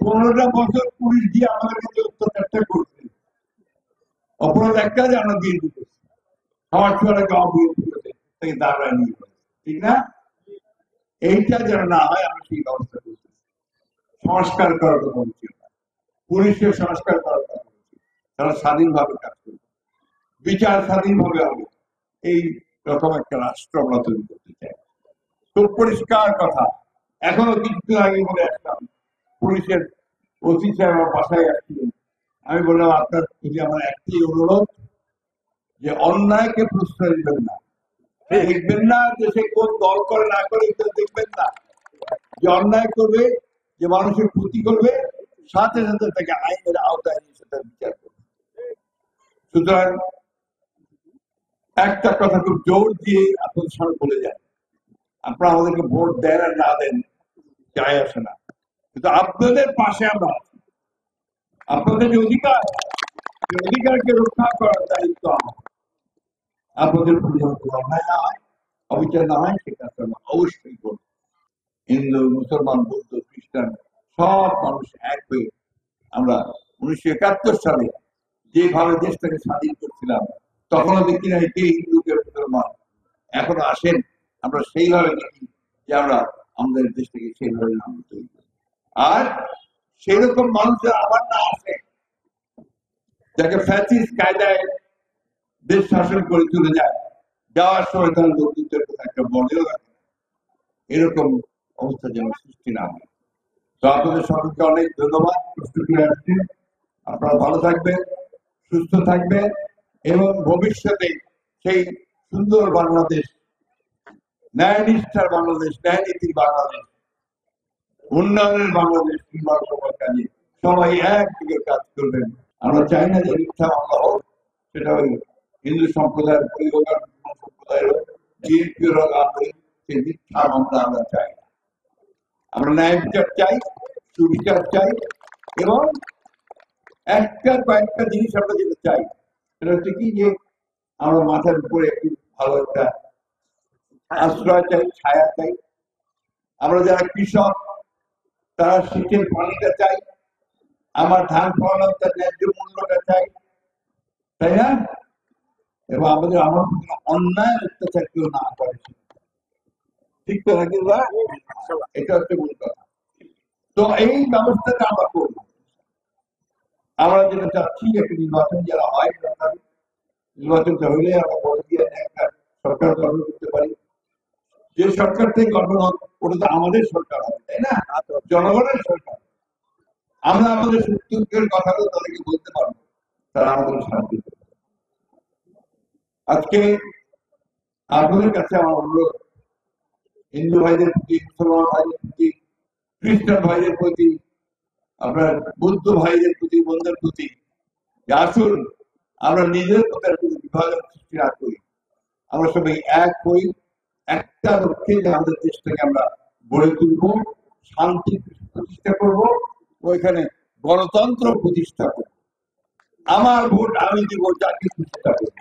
15টা বছর পুলিশ দিয়ে আমাদের কাছে অত্যাচারটা করছে, অপরাধ একটা যে আমরা বিএনপি করছি, সমাজ ছোড়াকে অবিএনপি করছে তাকে দাঁড়ায় নিয়ে গেছে, ঠিক না? এইটা যেন না হয় আমি সেই ব্যবস্থা করছি। সংস্কার করার কথা বলছি, পুলিশের সংস্কার করার কথা বলছি, তারা স্বাধীনভাবে কাজ করবে, বিচার স্বাধীনভাবে হবে, এই রকম একটা রাষ্ট্র আমরা তৈরি করতে চাই। খুব পরিষ্কার কথা। এখনো কিছুদিন আগে বলে আসলাম, পুলিশের ওসি সাহেব আমার বাসায় আসছিলেন, আমি বললাম আপনার প্রতি আমার একটি অনুরোধ যে অন্যায়কে প্রশ্রয় দিবেন না, দেখবেন না যে সে কোন দল করে না করে, এটা দেখবেন না। যে অন্যায় করবে, যে মানুষের ক্ষতি করবে, সাথে সাথে তাকে আইনের আওতায় নিয়ে সেটার বিচার করবে। সুতরাং একটা কথা খুব জোর দিয়ে আপনাদের সামনে বলে যায়, আপনারা আমাদেরকে ভোট দেন আর না দেন যায় আসে না, কিন্তু আপনাদের পাশে আমরা আছি। আপনাদের যে অধিকার, সেই অধিকারকে রক্ষা করার দায়িত্ব আমার। আপনাদের অন্যায় না হয়, অবিচার না হয়, সে কাজটা আমরা অবশ্যই করব। হিন্দু, মুসলমান, বৌদ্ধ, খ্রিস্টান সব মানুষ এক হয়ে আমরা 1971 সালে যেভাবে দেশটাকে স্বাধীন করছিলাম, তখনও দেখি না কে হিন্দু কে মুসলমান। এখন আসেন আমরা সেইভাবে দেখি যে আমরা আমাদের দেশটাকে সেইভাবে নাম তৈরি করি। আর সেরকম মানুষের আবার না আসে যাকে ফ্যাসিস্ট কায়দায় দেশ শাসন করে চলে যায়, যাওয়ার সময় তার লোকদের কথা একটা বলেও রাখে, এরকম অবস্থা যেন সৃষ্টি না হয়। তো আপনাদের সকলকে অনেক ধন্যবাদ। প্রস্তুতি আসছেন, আপনারা ভালো থাকবেন, সুস্থ থাকবেন এবং ভবিষ্যতে সেই সুন্দর বাংলাদেশ, ন্যায় নিষ্ঠার বাংলাদেশ, ন্যায় নীতির বাংলাদেশ, উন্নয়নের বাংলাদেশ নির্মাণ করার কাজে সবাই একদিকে কাজ করবেন। আমরা চাই না যে মিথ্যা মামলা হোক, সেটা ওই হিন্দু সম্প্রদায়ের পরিবার সম্প্রদায়ের বিএনপির হোক, সেই মিথ্যা মামলা আমরা চাই না। আমরা ন্যায় বিচার চাই, সুবিচার চাই, এবং একটা কয়েকটা জিনিস আমরা যেটা চাই সেটা হচ্ছে কি, যে আমরা মাথার উপরে একটু ভালো একটা আশ্রয় চাই, ছায়া চাই। আমরা যারা কৃষক তারা শীতের পানিটা চাই, আমার ধান ফলানোর তার ন্যায্য মূল্যটা চাই, তাই না? এবং আমাদের আমার অন্যায় অত্যাচার কেউ না করে, ঠিক তো নাকি? এটা হচ্ছে মূল কথা। তো এই ব্যবস্থাটা আমরা করবো। আমরা যেটা চাচ্ছি একটা নির্বাচন যারা হয়, নির্বাচনটা হইলে আমরা বলে দিয়ে একটা সরকার গঠন করতে পারি। যে সরকার থেকে গঠন হোক ওটা তো আমাদের সরকার হবে, তাই না? জনগণের সরকার। আমরা আমাদের সুখের কথাটা তাদেরকে বলতে পারবো, তারা আমাদের সাহায্য করবে। আজকে আপনাদের কাছে আমার অনুরোধ, হিন্দু ভাইদের প্রতি, মুসলমান ভাইদের প্রতি, খ্রিস্টান ভাইদের প্রতি, আপনার বৌদ্ধ ভাইদের প্রতি, বন্ধুদের প্রতি, আসুন আমরা নিজের মধ্যে বিভাজন সৃষ্টি না করি, আমরা সবাই এক হই, একটা লক্ষ্যে যে আমাদের দেশটাকে আমরা গড়ে তুলব, শান্তি প্রতিষ্ঠা করব, ওইখানে গণতন্ত্র প্রতিষ্ঠা করব। আমার ভোট আমি দিব, যাকে প্রতিষ্ঠা করব।